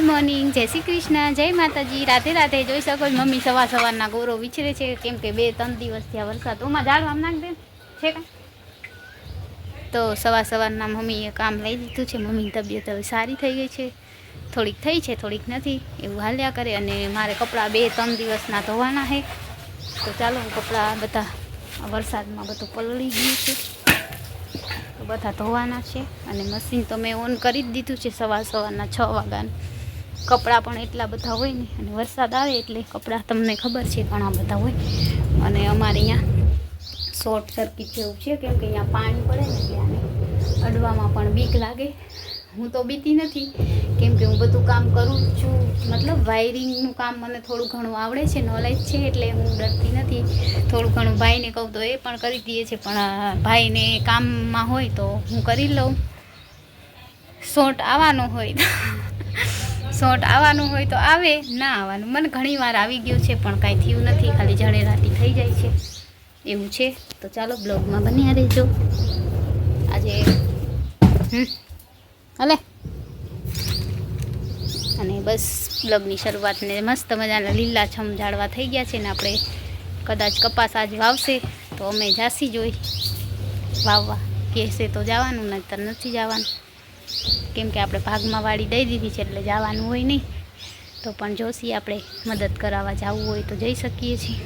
Morning, જય શ્રી કૃષ્ણ, જય માતાજી, રાધે રાધે. જોઈ શકો મમ્મી સવાર સવારના ગોરો વિચરે છે, કેમ કે 2-3 દિવસ થયા વરસાદ ઓમાં ઝાડવા નાખ દે છે કાંઈ. તો સવાર સવારના મમ્મીએ કામ લઈ લીધું છે. મમ્મીની તબિયત હવે સારી થઈ ગઈ છે, થોડીક થઈ છે, થોડીક નથી, એવું હાલ્યા કરે. અને મારે કપડાં 2-3 દિવસના ધોવાના છે. તો ચાલો હું કપડાં બધા વરસાદમાં બધું પલળી ગયું છે, તો બધા ધોવાના છે. અને મશીન તો મેં ઓન કરી જ દીધું છે સવાર સવારના 6 વાગ્યાનું. કપડાં પણ એટલા બધા હોય ને, અને વરસાદ આવે એટલે કપડાં તમને ખબર છે ઘણા બધા હોય. અને અમારે અહીંયા શોર્ટ સર્કિટ જેવું છે, કેમ કે અહીંયા પાણી પડે ને એટલે આને અડવામાં પણ બીક લાગે. હું તો બીતી નથી, કેમ કે હું બધું કામ કરું છું, મતલબ વાયરિંગનું કામ મને થોડું ઘણું આવડે છે, નોલેજ છે, એટલે હું ડરતી નથી. થોડું ઘણું ભાઈને કહું તો એ પણ કરી દે છે, પણ ભાઈને કામમાં હોય તો હું કરી લઉં. શોર્ટ આવવાનો હોય શોર્ટ આવવાનું હોય તો આવે, ના આવવાનું મને ઘણી વાર આવી ગયું છે, પણ કાંઈ થયું નથી, ખાલી જણેરાટી થઈ જાય છે, એવું છે. તો ચાલો બ્લોગમાં બન્યા રહેજો. આજે હલે અને બસ બ્લોગની શરૂઆતને મસ્ત મજાના લીલાછમ ઝાડવા થઈ ગયા છે ને. આપણે કદાચ કપાસ આજે વાવશે તો અમે જાસી જોઈ વાવવા, કહેશે તો જવાનું, નહીંતર નથી જવાનું, કેમ કે આપણે ભાગમાં વાડી દઈ દીધી છે એટલે જવાનું હોય નહીં. તો પણ જોશી આપણે મદદ કરાવવા જવું હોય તો જઈ શકીએ છીએ.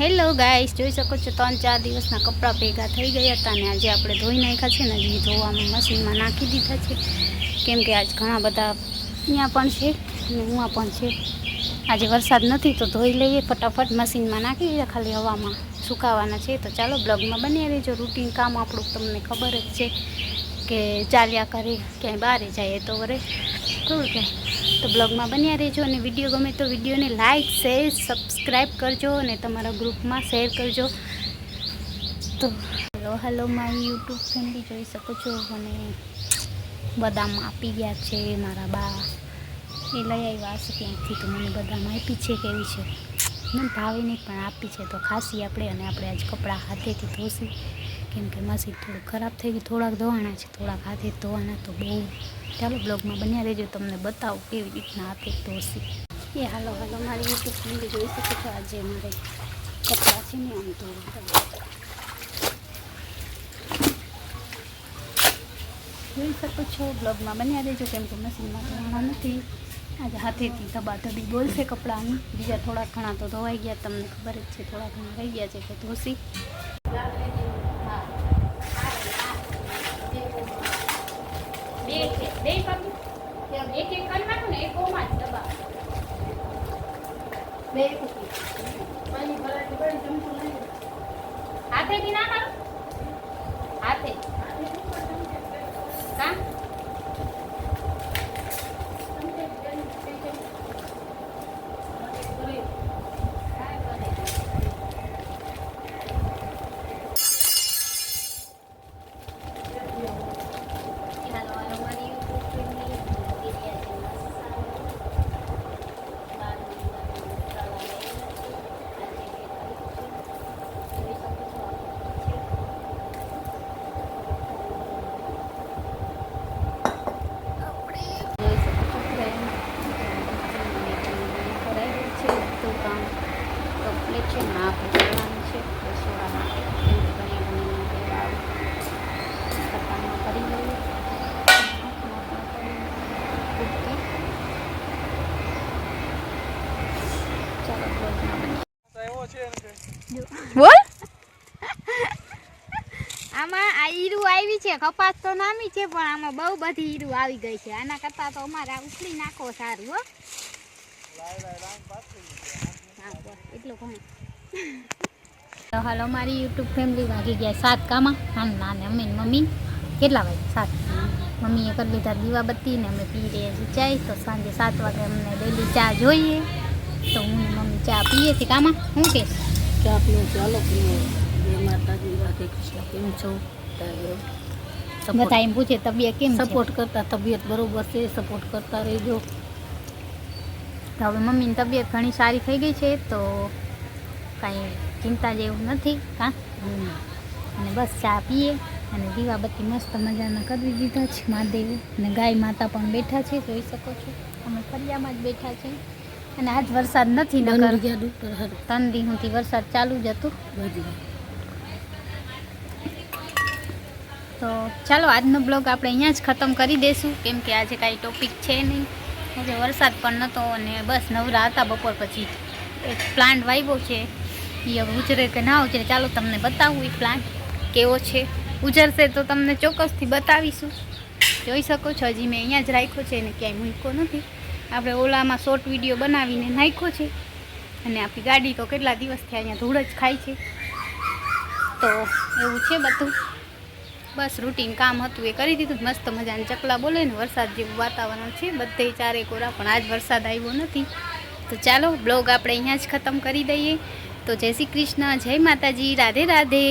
હેલો ગાઈસ, જોઈ શકો છો 3-4 દિવસના કપડાં ભેગા થઈ ગયા હતા, અને આજે આપણે ધોઈ નાખ્યા છે ને. હજી ધોવામાં મશીનમાં નાખી દીધા છે, કેમ કે આજ ઘણા બધા અહીંયા પણ છે અને ઉમાં પણ છે. આજે વરસાદ નથી તો ધોઈ લઈએ ફટાફટ, મશીનમાં નાખી દીધા, ખાલી હવામાં સુકાવાના છે. તો ચાલો બ્લોગમાં બન્યા રહેજો. રૂટીન કામ આપણું તમને ખબર જ છે કે ચાલ્યા કરે, ક્યાંય બહાર જાય તો વરે થોડું જાય. તો બ્લોગમાં બન્યા રહેજો. અને વિડીયો ગમે તો વિડીયોને લાઇક, શેર, સબસ્ક્રાઈબ કરજો અને તમારા ગ્રુપમાં શેર કરજો. તો હેલો મારી યુટ્યુબ ફેમિલી, જોઈ શકો છો. અને બદામ આપી ગયા છે મારા બા, એ લઈ આવ્યા હશે ત્યાંથી. તો મને બદામ આપી છે, કેવી છે મને ભાવે નહીં પણ આપી છે, તો ખાસી આપણે. અને આપણે આજ કપડાં હાથેથી ધોસી, કેમ કે મશીન થોડું ખરાબ થઈ ગયું. થોડાક ધોવાના છે, થોડાક હાથે ધોવાના. તો બહુ ચાલો બ્લોગમાં બન્યા રહેજો, તમને બતાવું કેવી રીતના હાથે ધોસી. એ હાલો મારી યુટ્યુબ ફેમિલી, જોઈ શકો છો. આજે મારે કપડાં છે ને આમ ધોવા, જોઈ શકો છો. બ્લોગમાં બન્યા રહેજો, કેમ કે મશીનમાં ધોવાના નથી. આજે હાથેથી ધબાધબી બોલશે કપડાની. બીજા થોડાક ઘણા તો ધોવાઈ ગયા, તમને ખબર જ છે. થોડા ઘણા રહી ગયા છે તો ધોસી. હાથેથી ના મારો હાથે કા બોલ. આમાં આ ઈરું આવી છે, કપાસ તો નામી છે, પણ આમાં બહુ બધી ઈરું આવી ગઈ છે. આના કરતા તો અમારે આ ઉખડી નાખો સારું. હો એટલું ઘણું. તો હાલો મારી યુટ્યુબ ફેમિલી, વાગી ગયા 7 કામાં. ના ને અમે મમ્મી કેટલા વાગે 7, મમ્મીએ કરી લીધા દીવાબત્તી ને અમે પી રહ્યા છીએ ચાય. તો સાંજે 7 વાગે અમને ડેલી ચા જોઈએ, તો હું મમ્મી ચા પીએ છીએ. કામાં શું કે ચા પીવું? ચાલો પીવો. જય માતાજી, રાધે કૃષ્ણ. કેમ છો? બધા એમ પૂછે તબિયત કેમ છે? સપોર્ટ કરતા, તબિયત બરોબર છે, સપોર્ટ કરતા રહેજો. તો હવે મમ્મીની તબિયત ઘણી સારી થઈ ગઈ છે, તો કાંઈ ચિંતા જેવું નથી. હા, અને બસ ચા પીએ અને દીવાબત્તી મસ્ત મજાના કરી દીધા છે મહાદેવે. અને ગાય માતા પણ બેઠા છે, જોઈ શકો છો. અમે ફળિયામાં જ બેઠા છે. અને આજ વરસાદ નથી, નગર 3 દિવસથી વરસાદ ચાલુ જ હતો. તો ચાલો આજનો બ્લોગ આપણે અહીંયા જ ખતમ કરી દઈશું, કેમ કે આજે કાંઈ ટોપિક છે નહીં. આજે વરસાદ પણ નહોતો અને બસ નવરા હતા. બપોર પછી એક પ્લાન્ટ વાવ્યો છે, એ હવે ઉજરે કે ના ઉજરે ચાલો તમને બતાવું એ પ્લાન્ટ કેવો છે. ઉજરશે તો તમને ચોક્કસથી બતાવીશું. જોઈ શકો છો હજી મેં અહીંયા જ રાખ્યો છે અને ક્યાંય મૂક્યો નથી. આપણે ઓલામાં શોર્ટ વિડીયો બનાવીને નાખ્યો છે. અને આપણી ગાડી તો કેટલા દિવસથી અહીંયા ધૂળ જ ખાય છે. તો એવું છે બધું. બસ રૂટીન કામ હતું એ કરી દીધું. મસ્ત મજાના ચકલા બોલે ને વરસાદ જેવું વાતાવરણ છે બધે ચારે કોરા, પણ આજ વરસાદ આવ્યો નથી. તો ચાલો બ્લોગ આપણે અહીંયા જ ખતમ કરી દઈએ. તો જય શ્રી કૃષ્ણ, જય માતાજી, રાધે રાધે.